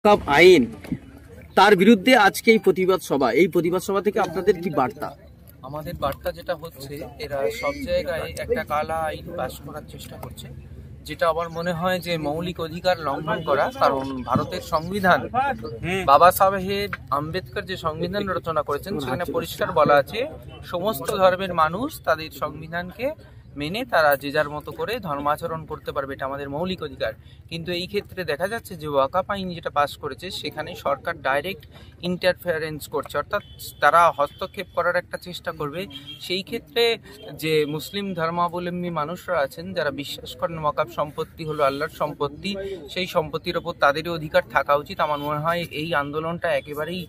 ওয়াকফ আইন তার বিরুদ্ধে আজকে এই প্রতিবাদ সভা থেকে আপনাদের কি বার্তা? আমাদের বার্তা যেটা হচ্ছে, এরা সব জায়গায় একটা কালা আইন পাস করার চেষ্টা করছে, যেটা আমার মনে হয় যে মৌলিক অধিকার লঙ্ঘন করা। কারণ ভারতের সংবিধান, বাবা সাহেব আম্বেদকর যে সংবিধান রচনা করেছেন সেখানে পরিষ্কার বলা আছে সমস্ত ধর্মের মানুষ তাদের সংবিধানকে মেনে তারা যে যার মতো করে ধর্মাচরণ করতে পারবে, এটা আমাদের মৌলিক অধিকার। কিন্তু এই ক্ষেত্রে দেখা যাচ্ছে যে ওয়াকফ আইন যেটা পাস করেছে সেখানে সরকার ডাইরেক্ট ইন্টারফেয়ারেন্স করছে, অর্থাৎ তারা হস্তক্ষেপ করার একটা চেষ্টা করবে। সেই ক্ষেত্রে যে মুসলিম ধর্মাবলম্বী মানুষরা আছেন যারা বিশ্বাস করেন ওয়াকফ সম্পত্তি হলো আল্লাহর সম্পত্তি, সেই সম্পত্তির ওপর তাদেরই অধিকার থাকা উচিত। আমার মনে হয় এই আন্দোলনটা একেবারেই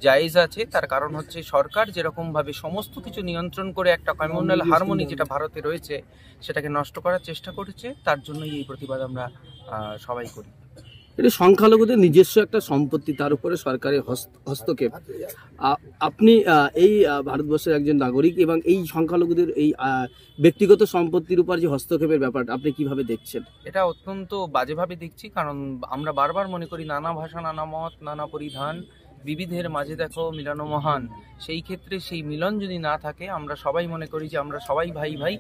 জায়েজ আছে। তার কারণ হচ্ছে সরকার যেরকম ভাবে সমস্ত কিছু নিয়ন্ত্রণ করে একটা কমিউনাল হারমোনি যেটা ভারতে রয়েছে সেটাকে নষ্ট করার চেষ্টা করেছে, তার জন্যই এই প্রতিবাদ আমরা সবাই করি। এটা সংখ্যালঘুদের নিজস্ব একটা সম্পত্তি, তার উপরে সরকারের হস্তক্ষেপ। আপনি এই ভারতবর্ষের একজন নাগরিক এবং এই সংখ্যালঘুদের এই ব্যক্তিগত সম্পত্তির উপর যে হস্তক্ষেপের ব্যাপারটা আপনি কিভাবে দেখছেন? এটা অত্যন্ত বাজেভাবে দেখছি, কারণ আমরা বারবার মনে করি নানা ভাষা, নানা মত, নানা পরিধান, বিবিধের মাঝে দেখো মিলন মহান। সেই ক্ষেত্রে সেই মিলন যদি না থাকে, আমরা সবাই মনে করি যে আমরা সবাই ভাই ভাই,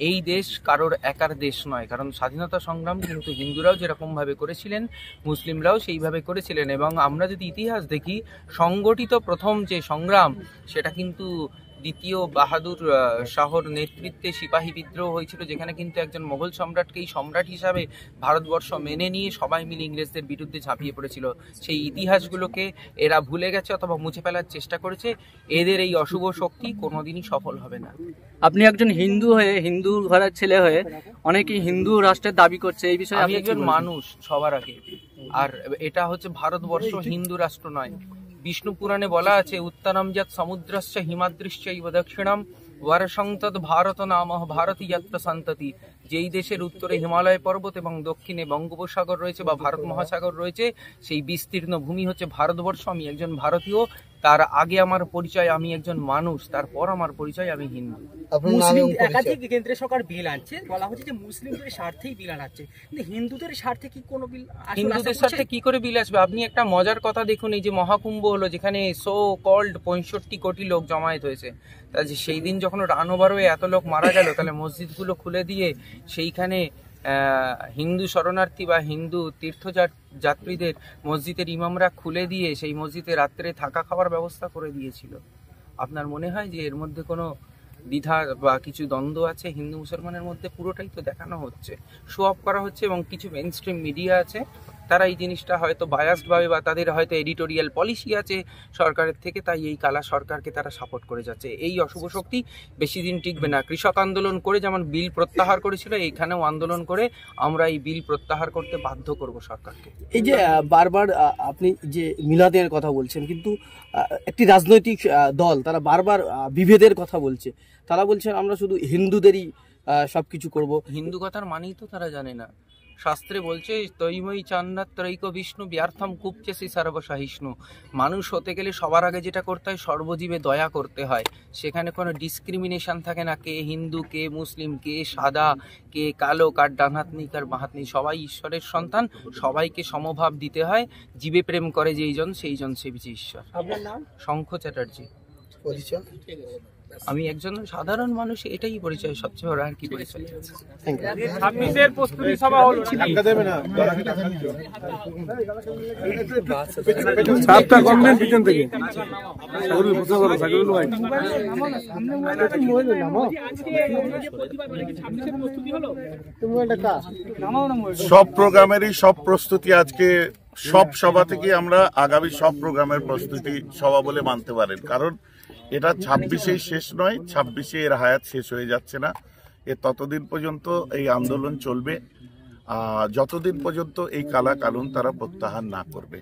এই দেশ কারোর একার দেশ নয়। কারণ স্বাধীনতা সংগ্রাম কিন্তু হিন্দুরাও যেরকমভাবে করেছিলেন, মুসলিমরাও সেইভাবে করেছিলেন। এবং আমরা যদি ইতিহাস দেখি, সংগঠিত প্রথম যে সংগ্রাম সেটা কিন্তু দ্বিতীয় বাহাদুর শাহর নেতৃত্বে সিপাহী বিদ্রোহ হয়েছিল, যেখানে কিন্তু একজন মোগল সম্রাটকেই সম্রাট হিসাবে ভারতবর্ষ মেনে নিয়ে সবাই মিলে ইংরেজদের বিরুদ্ধে ঝাঁপিয়ে পড়েছিল। সেই ইতিহাসগুলোকে এরা ভুলে গেছে অথবা মুছে ফেলার চেষ্টা করেছে। এদের এই অশুভ শক্তি কোনোদিনই সফল হবে না। আপনি একজন হিন্দু হয়ে, হিন্দু ঘরের ছেলে হয়ে অনেকেই হিন্দু রাষ্ট্রের দাবি করছে, এই বিষয়ে আমি একজন মানুষ সবার আগে, আর এটা হচ্ছে ভারতবর্ষ হিন্দু রাষ্ট্র নয়। বিষ্ণু পুরাণে বলা আছে উত্তরম যৎ সমুদ্রস্য হিমাদ্রিশ্চৈব দক্ষিণম বর্ষং তৎ ভারত নাম ভারতী যত্র সন্ততি। যেই দেশের উত্তরে হিমালয় পর্বত এবং দক্ষিণে বঙ্গোপসাগর রয়েছে বা ভারত মহাসাগর রয়েছে, সেই বিস্তীর্ণ ভূমি হচ্ছে ভারতবর্ষ। আমি একজন ভারতীয়, তার আগে আমার পরিচয় আমি একজন মানুষ, তারপর আমার পরিচয় আমি হিন্দু। একাধিক কেন্দ্রীয় সরকার বিল আনছে, বলা হচ্ছে যে মুসলিমদের স্বার্থেই বিল আনছে, কিন্তু হিন্দুদের স্বার্থে কি কোনো বিল? হিন্দুদের স্বার্থে কি করে বিল আসবে? আপনি একটা মজার কথা দেখুন, এই যে মহাকুম্ভ হলো, যেখানে সো কল্ড 65 কোটি লোক জমায়েত হয়েছে, তা সেই দিন যখন রান ওভার হয়ে এত লোক মারা গেল, তাহলে মসজিদগুলো খুলে দিয়ে সেইখানে হিন্দু শরণার্থী বা হিন্দু তীর্থযাত্রীদের মসজিদের ইমামরা খুলে দিয়ে সেই মসজিদে রাত্রে থাকা খাওয়ার ব্যবস্থা করে দিয়েছিল। আপনার মনে হয় যে এর মধ্যে কোনো দ্বিধা বা কিছু দ্বন্দ্ব আছে হিন্দু মুসলমানের মধ্যে? পুরোটাই তো দেখানো হচ্ছে, শো অফ করা হচ্ছে। এবং কিছু মেইনস্ট্রিম মিডিয়া আছে, তারা এই জিনিসটা হয়তো বায়াসড ভাবে বা তাদের হয়তো এডিটোরিয়াল পলিসি আছে সরকারের থেকে, তাই এই কালা সরকারকে তারা সাপোর্ট করে যাচ্ছে। এই অশুভ শক্তি বেশি দিন টিকবে না। কৃষক আন্দোলন করে যেমন বিল প্রত্যাহার করেছিল, এইখানেও আন্দোলন করে আমরা এই বিল প্রত্যাহার করতে বাধ্য করব সরকারকে। এই যে বারবার আপনি যে মিলাদের কথা বলছেন, কিন্তু একটি রাজনৈতিক দল তারা বারবার বিভেদের কথা বলছে। তারা বলছেন আমরা শুধু হিন্দুদেরই সবকিছু করব। হিন্দু কথার মানেই তো তারা জানে না। শাস্ত্রে বলছে তৈময়ী চান্নাত্রৈক বিষ্ণু ব্যর্থম কুপচেসি সর্বসহিষ্ণু। মানুষ হতে গেলে সবার আগে যেটা করতে হয়, সর্বজীবে দয়া করতে হয়। সেখানে কোনো ডিসক্রিমিনেশন থাকে না, কে হিন্দু, কে মুসলিম, কে সাদা, কে কালো, কার ডানহাতনি, কার বাহাতনি, সবাই ঈশ্বরের সন্তান, সবাইকে সমভাব দিতে হয়। জীবে প্রেম করে যেইজন সেইজন সেবিছে ঈশ্বর। আপনার নাম? শঙ্খ চ্যাটার্জি। আমি একজন সাধারণ মানুষ, এটাই পরিচয়, সবচেয়ে বড় আর কি পরিচয়। সব প্রোগ্রামেরই সব প্রস্তুতি আজকে সব সভা থেকে আমরা আগামী সব প্রোগ্রামের প্রস্তুতি সভা বলে মানতে পারেন। কারণ এটা 26-এই শেষ নয়, 26-এ এর হায়াত শেষ হয়ে যাচ্ছে না। এ ততদিন পর্যন্ত এই আন্দোলন চলবে, যতদিন পর্যন্ত এই কালা কানুন তারা প্রত্যাহার না করবে।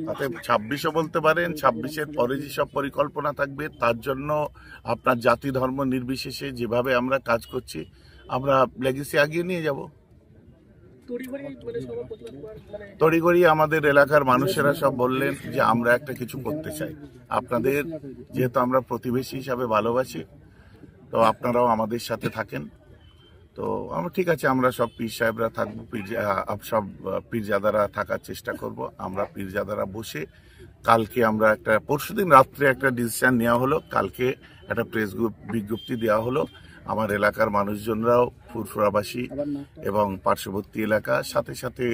তাতে 26ও বলতে পারেন, 26-এর পরে যেসব পরিকল্পনা থাকবে, তার জন্য আপনার জাতি ধর্ম নির্বিশেষে যেভাবে আমরা কাজ করছি, আমরা লেগেসি আগিয়ে নিয়ে যাব। তড়িঘড়ি আমাদের এলাকার মানুষেরা সব বললেন যে আমরা একটা কিছু করতে চাই। আপনাদের যেহেতু আমরা প্রতিবেশী হিসাবে ভালোবাসি, তো আপনারাও আমাদের সাথে থাকেন। তো আমরা ঠিক আছে, আমরা সব পীর সাহেবরা থাকবো, সব পীরজাদারা থাকার চেষ্টা করব। আমরা পীরজাদারা বসে কালকে আমরা পরশুদিন রাত্রে একটা ডিসিশন নেওয়া হলো, কালকে একটা প্রেস বিজ্ঞপ্তি দেওয়া হলো। আমার এলাকার মানুষজনরাও, ফুরফুরাবাসী এবং পার্শ্ববর্তী এলাকা, সাথে সাথে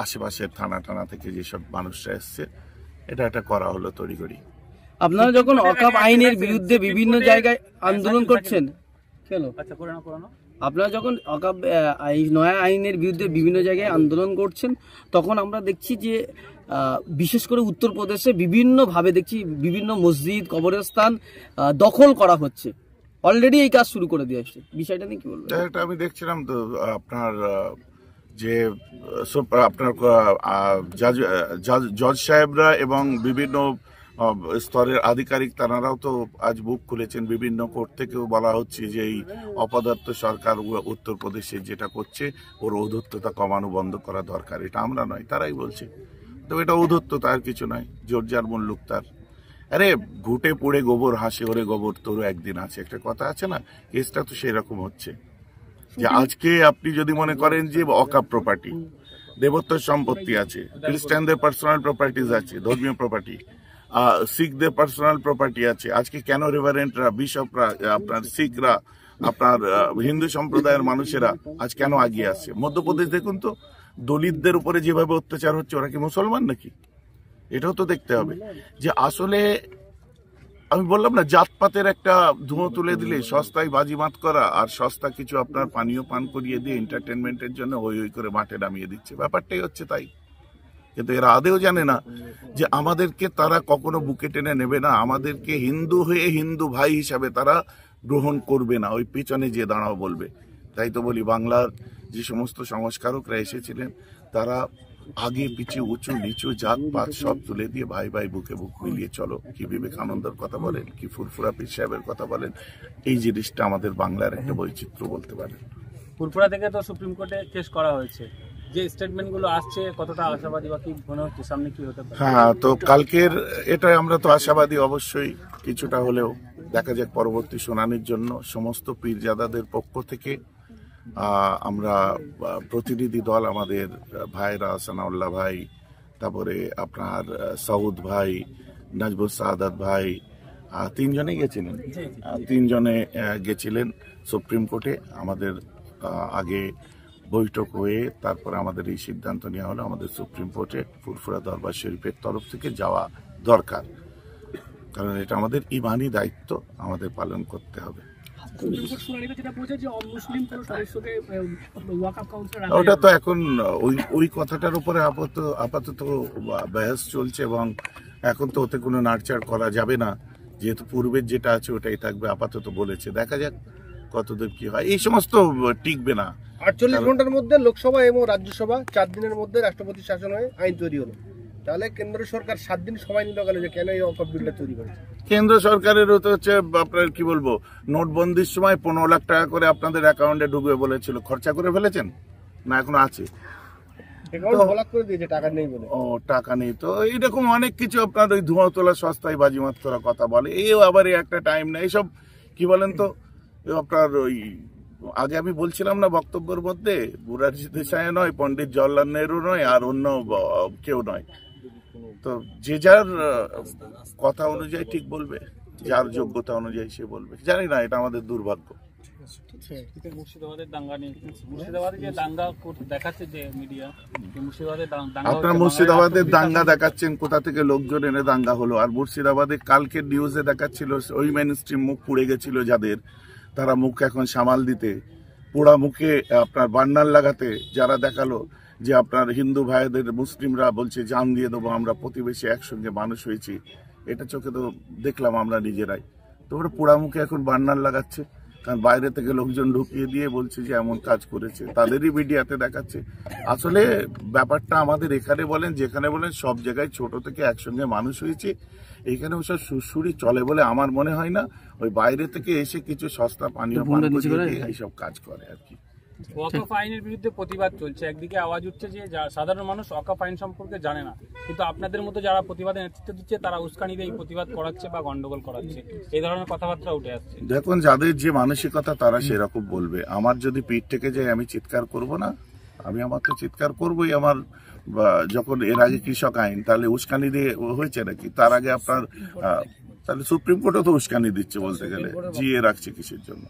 আশেপাশের থানা থেকে যেসব মানুষরা এসছে, এটা একটা করা হলো তড়িঘড়ি। আপনারা যখন অকাপ আইনের বিরুদ্ধে বিভিন্ন জায়গায় আন্দোলন করছেন, আপনারা যখন অকাপ নয়া আইনের বিরুদ্ধে বিভিন্ন জায়গায় আন্দোলন করছেন, তখন আমরা দেখছি যে বিশেষ করে উত্তরপ্রদেশে বিভিন্নভাবে দেখছি বিভিন্ন মসজিদ, কবরস্থান দখল করা হচ্ছে। অলরেডি এই কাজ শুরু করে দিয়ে আসছে, বিষয়টা নিয়ে কি বলবেন? এটা আমি দেখছিলাম তো, আপনার যে আপনার জজ সাহেবরা এবং বিভিন্ন স্তরের আধিকারিক তারাও তো আজ বুক খুলেছেন। বিভিন্ন কোর্ট থেকেও বলা হচ্ছে যে এই অপদার্থ সরকার উত্তরপ্রদেশে যেটা করছে, ওর ঔদ্ধত্যতা কমানো বন্ধ করা দরকার। এটা আমরা নয়, তারাই বলছে। তো এটা ঔদ্ধত্যতা, আর কিছু নয়। জোরজার মুল্লুক তার। আরে ঘুটে পুড়ে গোবর হাসে ওরে গোবর তোরও একদিন আছে, একটা কথা আছে না? কেসটা তো সেরকম হচ্ছে যে আজকে আপনি যদি মনে করেন যে অকাপ প্রপার্টি, দেবত্বর সম্পত্তি আছে, খ্রিস্টানদের পার্সোনাল প্রপার্টিজ আছে, ধর্মীয় প্রপার্টি, শিখদের পার্সোনাল প্রপার্টি আছে, আজকে কেন রেভারেন্টরা, বিশপরা, আপনার শিখরা, আপনার হিন্দু সম্প্রদায়ের মানুষেরা আজ কেন আগিয়ে আসছে? মধ্যপ্রদেশ দেখুন তো, দলিতদের উপরে যেভাবে অত্যাচার হচ্ছে, ওরা কি মুসলমান নাকি? এটাও তো দেখতে হবে যে আসলে আমি বললাম না, জাতপাতের একটা ধুঁয়ো তুলে দিলে সস্তায় বাজিমাত করা, আর সস্তা কিছু আপনার পানীয় পান করিয়ে দিয়ে এন্টারটেনমেন্টের জন্য হই হই করে মাঠে নামিয়ে দিচ্ছে। ব্যাপারটাই হচ্ছে তাই। কিন্তু এরা আদেও জানে না যে আমাদেরকে তারা কখনো বুকে টেনে নেবে না, আমাদেরকে হিন্দু হয়ে হিন্দু ভাই হিসাবে তারা গ্রহণ করবে না, ওই পিছনে যে দাঁড়াও বলবে। তাই তো বলি, বাংলার যে সমস্ত সংস্কারকরা এসেছিলেন, তারা আগে পিছিয়ে উঁচু নিচু জাত পাত সব তুলে দিয়ে ভাই ভাই বুকে বুক মিলিয়ে চলো। কি বিবেকানন্দের কথা বলেন, কি ফুরফুরা পীর সাহেবের কথা বলেন, এই জিনিসটা আমাদের বাংলার একটা বৈচিত্র্য বলতে পারেন। ফুরফুরা থেকে তো সুপ্রিম কোর্টে কেস করা হয়েছে, যে স্টেটমেন্ট গুলো আসছে কতটা আশাবাদী বা কি মনে হচ্ছে সামনে কি হতে পারে? হ্যাঁ, তো কালকের এটা আমরা তো আশাবাদী অবশ্যই কিছুটা হলেও। দেখা যাক পরবর্তী শুনানির জন্য সমস্ত পীরজাদাদের পক্ষ থেকে আমরা প্রতিনিধি দল, আমাদের ভাইরা, সানাউল্লাহ ভাই, তারপরে আপনার সৌদ ভাই, নাজবুল সাহাদাত ভাই, তিনজনে গেছিলেন। তিনজনে গেছিলেন সুপ্রিম কোর্টে। আমাদের আগে বৈঠক হয়ে তারপরে আমাদের এই সিদ্ধান্ত নেওয়া হলো, আমাদের সুপ্রিম কোর্টে ফুরফুরা দরবার শরীফের তরফ থেকে যাওয়া দরকার, কারণ এটা আমাদের ইমানি দায়িত্ব, আমাদের পালন করতে হবে। ওটা তো এখন ওই কথাটার উপরে আপাতত বহস চলছে, এবং এখন তো ওতে কোনো নাড়চাড় করা যাবে না, যেহেতু পূর্বের যেটা আছে ওটাই থাকবে। আপাতত বলেছে, দেখা যাক কতদূর কি হয়। এই সমস্ত টিকবে না। 48 ঘন্টার মধ্যে লোকসভা এবং রাজ্যসভা 4 দিনের মধ্যে রাষ্ট্রপতি শাসন হয়ে আইন তৈরি হলো, তাহলে কেন্দ্র সরকার 7 দিন সময় নিল গেল যে কেন এই অকাপ বিলটা তৈরি করেছে? কেন্দ্র সরকারের তো হচ্ছে আপনার কি বলবো, নোটবন্দির সময় 15 লাখ টাকা করে আপনাদের অ্যাকাউন্টে ঢুকবে বলেছিল, খরচা করে ফেলেছেন না এখনো আছে? ব্লক করে দিয়েছে, টাকা নেই বলে। ও, টাকা নেই তো এইরকম অনেক কিছু আপনার ওই ধোঁয়া তোলা সস্তায় বাজিমাত করা কথা বলে। এও আবার একটা টাইম নেই, এইসব কি বলেন তো আপনার ওই আগে আমি বলছিলাম না বক্তব্যের মধ্যে, বুড়াজি দেশাই নয়, পন্ডিত জওয়াহরলাল নেহরু নয়, আর অন্য কেউ নয়। তো যে যার কথা অনুযায়ী ঠিক বলবে, যার যোগ্যতা অনুযায়ী সে বলবে। জানি না, এটা আমাদের দুর্ভাগ্য। মুর্শিদাবাদের দাঙ্গা নিয়ে, মুর্শিদাবাদে যে দাঙ্গা দেখাচ্ছে যে মিডিয়া, মুর্শিদাবাদের দাঙ্গা, আপনার মুর্শিদাবাদের দাঙ্গা দেখাচ্ছেন, কোথা থেকে লোকজন এনে দাঙ্গা হলো। আর মুর্শিদাবাদে কালকে নিউজে দেখাচ্ছিল ওই মেইন স্ট্রিম মুখ পুড়ে গেছিল যাদের, তারা মুখ এখন সামাল দিতে, পোড়া মুখে আপনার বান্নার লাগাতে যারা দেখালো যে আপনার হিন্দু ভাইদের মুসলিমরা বলছে জান দিয়ে দেবো, আমরা প্রতিবেশী একসঙ্গে মানুষ হয়েছি, এটা চোখে তো দেখলাম আমরা নিজেরাই। তো ওরা পোড়া মুখে এখন বান্নার লাগাচ্ছে, কারণ বাইরে থেকে লোকজন ঢুকিয়ে দিয়ে বলছে যে এমন কাজ করেছে, তাদেরই মিডিয়াতে দেখাচ্ছে। আসলে ব্যাপারটা আমাদের এখানে বলেন যেখানে বলেন, সব জায়গায় ছোট থেকে একসঙ্গে মানুষ হয়েছে। এইখানে ওসব সুরসুরি চলে বলে আমার মনে হয় না। ওই বাইরে থেকে এসে কিছু সস্তা পানীয় পান করিয়ে দিয়ে এইসব কাজ করে আর কি। ওয়াকফ আইনের বিরুদ্ধে প্রতিবাদ চলছে, একদিকে আওয়াজ উঠছে যে সাধারণ মানুষ ওয়াকফ আইন সম্পর্কে জানে না, কিন্তু আপনাদের মতো যারা প্রতিবাদে নেতৃত্ব দিচ্ছে তারা উস্কানি দিয়ে এই প্রতিবাদ করাচ্ছে বা গন্ডগোল করাচ্ছে, এই ধরনের কথাবার্তা উঠে আসছে। দেখুন, যাদের যে মানসিকতা তারা সেরকম বলবে। আমার যদি পিঠ থেকে যায় আমি চিৎকার করব না? আমার তো চিৎকার করবোই। আমার যখন এর আগে কৃষক আইন, তাহলে উস্কানি দিয়ে হয়েছে নাকি? তার আগে আপনার তাহলে সুপ্রিম কোর্টও তো উস্কানি দিচ্ছে বলতে গেলে, জিয়ে রাখছে কিসের জন্য?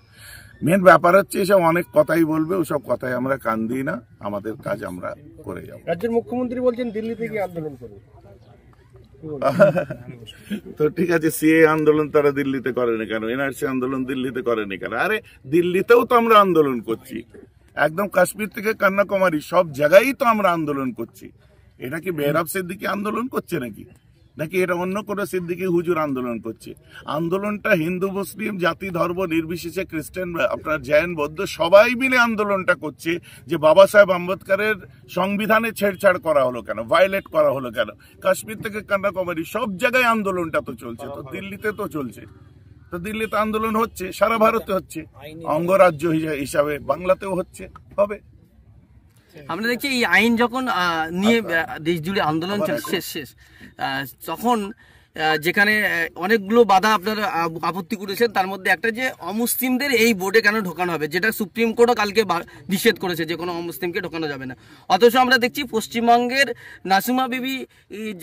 মেন ব্যাপার হচ্ছে এসব অনেক কথাই বলবে, ওসব কথাই আমরা কান দিই না, আমাদের কাজ আমরা করে যাব। রাজ্যের মুখ্যমন্ত্রী বলছেন দিল্লিতে গিয়ে আন্দোলন করবে। তো ঠিক আছে, সিএ আন্দোলন তারা দিল্লিতে করেনি কেন? এনআরসি আন্দোলন দিল্লিতে করেনি কেন? আরে দিল্লিতেও তো আমরা আন্দোলন করছি, একদম কাশ্মীর থেকে কন্যাকুমারী সব জায়গায় তো আমরা আন্দোলন করছি। এটা কি মেহরাব সিদ্দিকী আন্দোলন করছে নাকি এটা অন্য কোনো সিদ্দিকী হুজুর আন্দোলন করছে? আন্দোলনটা হিন্দু মুসলিম জাতি ধর্ম নির্বিশেষে, খ্রিস্টান আপনার জৈন বৌদ্ধ সবাই মিলে আন্দোলনটা করছে যে বাবা সাহেব আম্বেদকরের সংবিধানে ছেড়ছাড় করা হলো কেন, ভায়োলেট করা হলো কেন? কাশ্মীর থেকে কন্যাকুমারী সব জায়গায় আন্দোলনটা তো চলছে, তো দিল্লিতে তো চলছে। তো দিল্লিতে আন্দোলন হচ্ছে, সারা ভারতে হচ্ছে, অঙ্গরাজ্য হিসাবে বাংলাতেও হচ্ছে, হবে। আমরা দেখছি এই আইন যখন নিয়ে দেশ জুড়ে আন্দোলন শেষ তখন যেখানে অনেকগুলো বাধা আপনারা আপত্তি করেছেন, তার মধ্যে একটা যে অমুসলিমদের এই বোর্ডে কেন ঢোকানো হবে, যেটা সুপ্রিম কোর্টও কালকে নিষেধ করেছে যে কোনো অমুসলিমকে ঢোকানো যাবে না। অথচ আমরা দেখছি পশ্চিমবঙ্গের নাসিমা বিবি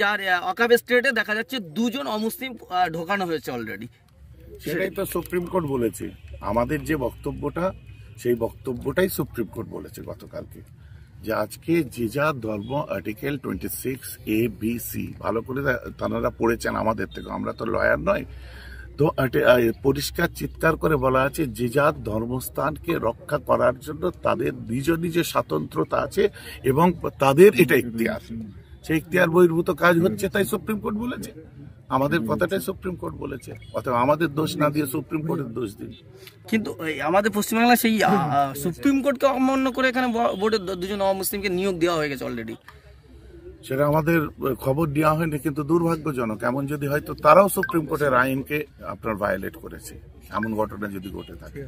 যার ওয়াকফ স্টেটে দেখা যাচ্ছে 2 জন অমুসলিম ঢোকানো হয়েছে অলরেডি। সেটাই তো সুপ্রিম কোর্ট বলেছে। আমাদের যে বক্তব্যটা, সেই বক্তব্যটাই সুপ্রিম কোর্ট বলেছে গতকালকে, যে আজকে যে যা ধর্ম আর্টিকেল 26A-B-C ভালো করে তারা পড়েছেন আমাদের থেকে, আমরা তো লয়ার নয়, তো পরিষ্কার চিৎকার করে বলা আছে যে যার ধর্মস্থানকে রক্ষা করার জন্য তাদের নিজ নিজ স্বাতন্ত্রতা আছে এবং তাদের এটা ইখতিয়ার, সেই ইখতিয়ার বহির্ভূত কাজ হচ্ছে, তাই সুপ্রিম কোর্ট বলেছে। আমাদের কথাটাই সুপ্রিম কোর্ট বলেছে, অথবা আমাদের দোষ না দিয়ে সুপ্রিম কোর্টের দোষ দিন। কিন্তু আমাদের পশ্চিমবাংলা সেই সুপ্রিম কোর্টকে অমান্য করে এখানে বোর্ডের 2 জন অমুসলিমকে নিয়োগ দেওয়া হয়ে গেছে অলরেডি। সেটা আমাদের খবর দেওয়া হয়নি, কিন্তু দুর্ভাগ্যজনক এমন যদি হয় তো তারাও সুপ্রিম কোর্টের আইনকে আপনার ভায়োলেট করেছে, এমন ঘটনা যদি ঘটে থাকে।